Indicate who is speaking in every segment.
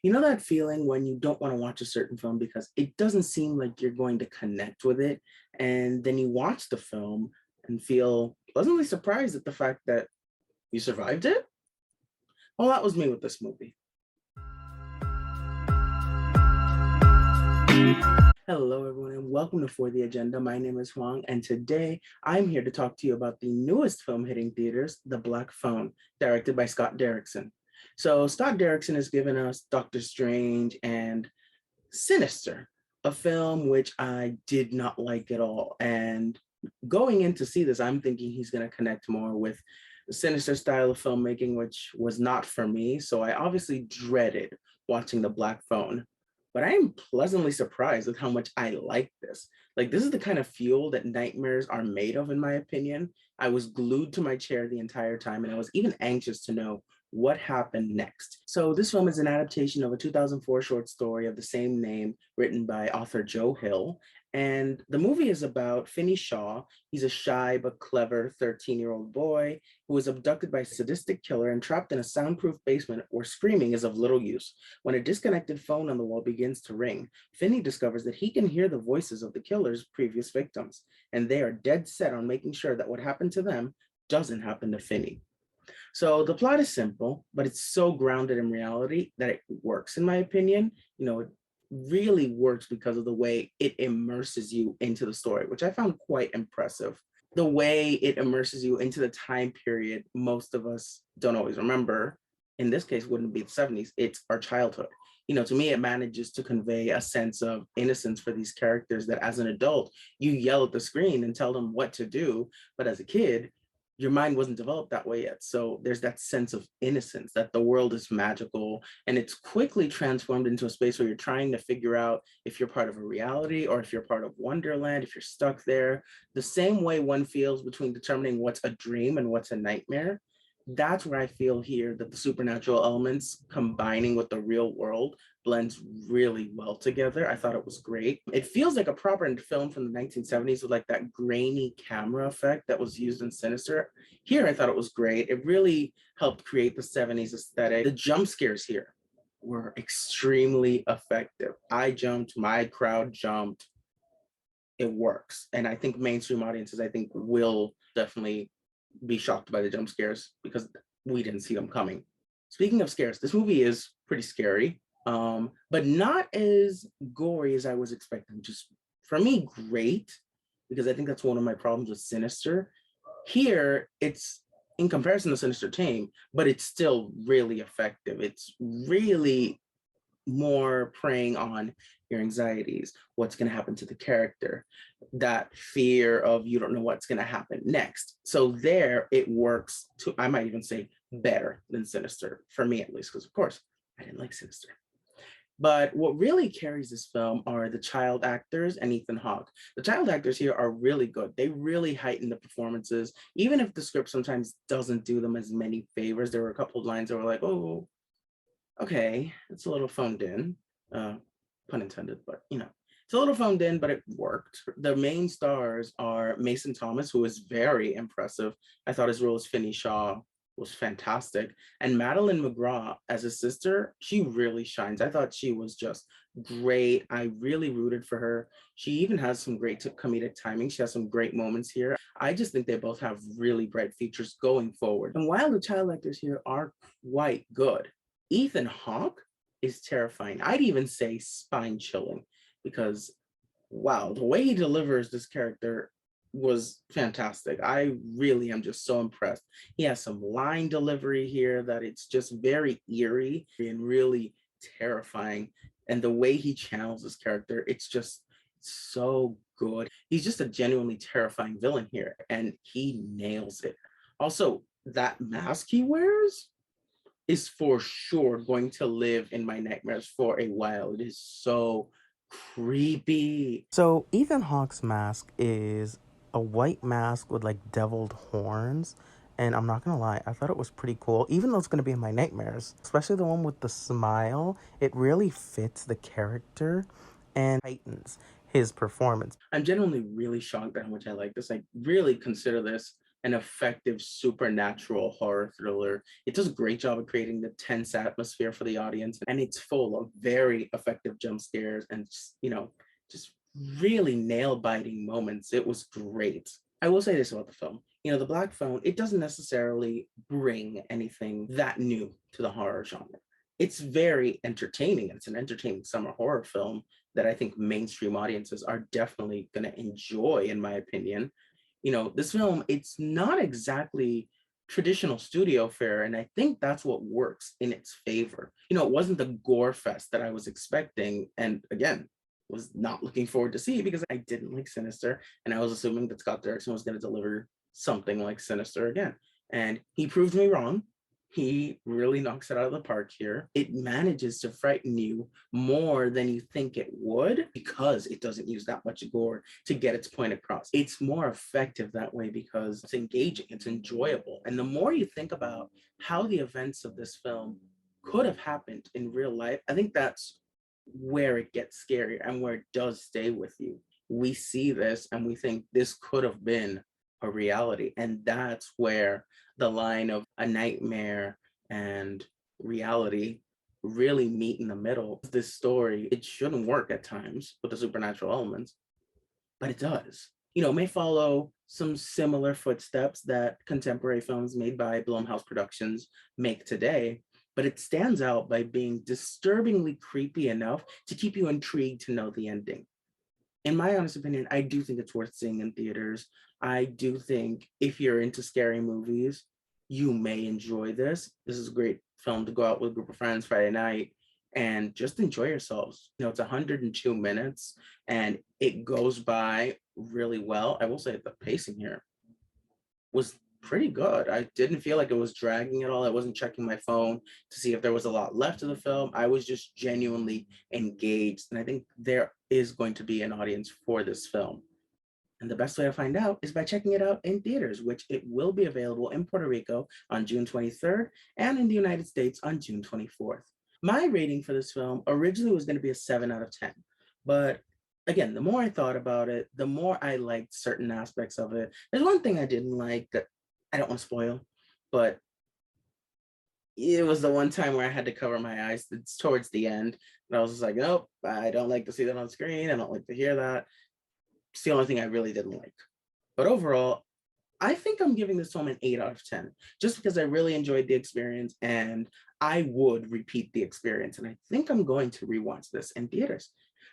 Speaker 1: You know that feeling when you don't want to watch a certain film because it doesn't seem like you're going to connect with it, and then you watch the film and feel pleasantly surprised at the fact that you survived it? Well, that was me with this movie. Hello, everyone, and welcome to For the Agenda. My name is Huang, and today I'm here to talk to you about the newest film hitting theaters, The Black Phone, directed by Scott Derrickson. So, Scott Derrickson has given us Doctor Strange and Sinister, a film which I did not like at all. And going in to see this, I'm thinking he's going to connect more with the Sinister style of filmmaking, which was not for me. So I obviously dreaded watching The Black Phone. But I am pleasantly surprised with how much I like this. Like, this is the kind of fuel that nightmares are made of, in my opinion. I was glued to my chair the entire time, and I was even anxious to know what happened next. So, this film is an adaptation of a 2004 short story of the same name written by author Joe Hill. And the movie is about Finney Shaw. He's a shy but clever 13-year-old boy who is abducted by a sadistic killer and trapped in a soundproof basement where screaming is of little use. When a disconnected phone on the wall begins to ring, Finney discovers that he can hear the voices of the killer's previous victims, and they are dead set on making sure that what happened to them doesn't happen to Finney. So the plot is simple, but it's so grounded in reality that it works, in my opinion. It really works because of the way it immerses you into the story, which I found quite impressive. The way it immerses you into the time period most of us don't always remember. In this case, wouldn't be the 70s, it's our childhood. To me, it manages to convey a sense of innocence for these characters that as an adult, you yell at the screen and tell them what to do. But as a kid, your mind wasn't developed that way yet. So there's that sense of innocence that the world is magical, and it's quickly transformed into a space where you're trying to figure out if you're part of a reality or if you're part of Wonderland, if you're stuck there. The same way one feels between determining what's a dream and what's a nightmare. That's where I feel here that the supernatural elements combining with the real world blends really well together. I thought it was great. It feels like a proper film from the 1970s with like that grainy camera effect that was used in Sinister. Here, I thought it was great. It really helped create the 70s aesthetic. The jump scares here were extremely effective. I jumped, my crowd jumped. It works. And I think mainstream audiences, I think, will definitely be shocked by the jump scares because we didn't see them coming. Speaking of scares, this movie is pretty scary, but not as gory as I was expecting, which is for me great because I think that's one of my problems with Sinister. Here, it's in comparison to Sinister Tame, but it's still really effective. It's really more preying on your anxieties, what's going to happen to the character, that fear of you don't know what's going to happen next. So there it works to, I might even say, better than Sinister, for me at least, because of course I didn't like Sinister. But what really carries this film are the child actors and Ethan Hawke. The child actors here are really good. They really heighten the performances, even if the script sometimes doesn't do them as many favors. There were a couple of lines that were like, oh, okay, it's a little phoned in, pun intended, but it's a little phoned in, but it worked. The main stars are Mason Thomas, who is very impressive. I thought his role as Finney Shaw was fantastic. And Madeline McGraw as his sister, she really shines. I thought she was just great. I really rooted for her. She even has some great comedic timing. She has some great moments here. I just think they both have really bright futures going forward. And while the child actors here are quite good, Ethan Hawke is terrifying. I'd even say spine chilling because, wow, the way he delivers this character was fantastic. I really am just so impressed. He has some line delivery here that it's just very eerie and really terrifying. And the way he channels this character, it's just so good. He's just a genuinely terrifying villain here, and he nails it. Also, that mask he wears is for sure going to live in my nightmares for a while. It is so creepy. So Ethan Hawke's mask is a white mask with like deviled horns. And I'm not gonna lie, I thought it was pretty cool, even though it's gonna be in my nightmares, especially the one with the smile. It really fits the character and heightens his performance. I'm genuinely really shocked at how much I like this. I really consider this an effective supernatural horror thriller. It does a great job of creating the tense atmosphere for the audience, and it's full of very effective jump scares and just really nail-biting moments. It was great. I will say this about the film. The Black Phone, it doesn't necessarily bring anything that new to the horror genre. It's very entertaining. It's an entertaining summer horror film that I think mainstream audiences are definitely going to enjoy, in my opinion. This film, it's not exactly traditional studio fare, and I think that's what works in its favor. It wasn't the gore fest that I was expecting, and again, was not looking forward to see because I didn't like Sinister, and I was assuming that Scott Derrickson was going to deliver something like Sinister again. And he proved me wrong. He really knocks it out of the park here. It manages to frighten you more than you think it would because it doesn't use that much gore to get its point across. It's more effective that way because it's engaging, it's enjoyable. And the more you think about how the events of this film could have happened in real life, I think that's where it gets scary and where it does stay with you. We see this and we think this could have been a reality. And that's where the line of a nightmare and reality really meet in the middle. This story, it shouldn't work at times with the supernatural elements, but it does. It may follow some similar footsteps that contemporary films made by Blumhouse Productions make today, but it stands out by being disturbingly creepy enough to keep you intrigued to know the ending. In my honest opinion, I do think it's worth seeing in theaters. I do think if you're into scary movies, you may enjoy this. This is a great film to go out with a group of friends Friday night and just enjoy yourselves. It's 102 minutes and it goes by really well. I will say the pacing here was pretty good. I didn't feel like it was dragging at all. I wasn't checking my phone to see if there was a lot left of the film. I was just genuinely engaged. And I think there is going to be an audience for this film. And the best way to find out is by checking it out in theaters, which it will be available in Puerto Rico on June 23rd and in the United States on June 24th. My rating for this film originally was going to be a 7 out of 10, but again, the more I thought about it, the more I liked certain aspects of it. There's one thing I didn't like that I don't want to spoil, but it was the one time where I had to cover my eyes. It's towards the end, and I was just like, nope, I don't like to see that on screen. I don't like to hear that. It's the only thing I really didn't like. But overall, I think I'm giving this film an 8 out of 10, just because I really enjoyed the experience and I would repeat the experience. And I think I'm going to rewatch this in theaters.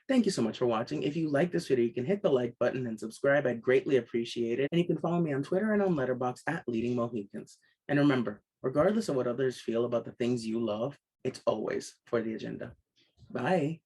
Speaker 1: Thank you so much for watching. If you like this video, you can hit the like button and subscribe. I'd greatly appreciate it. And you can follow me on Twitter and on Letterboxd at Leading Mohicans. And remember, regardless of what others feel about the things you love, it's always for the agenda. Bye.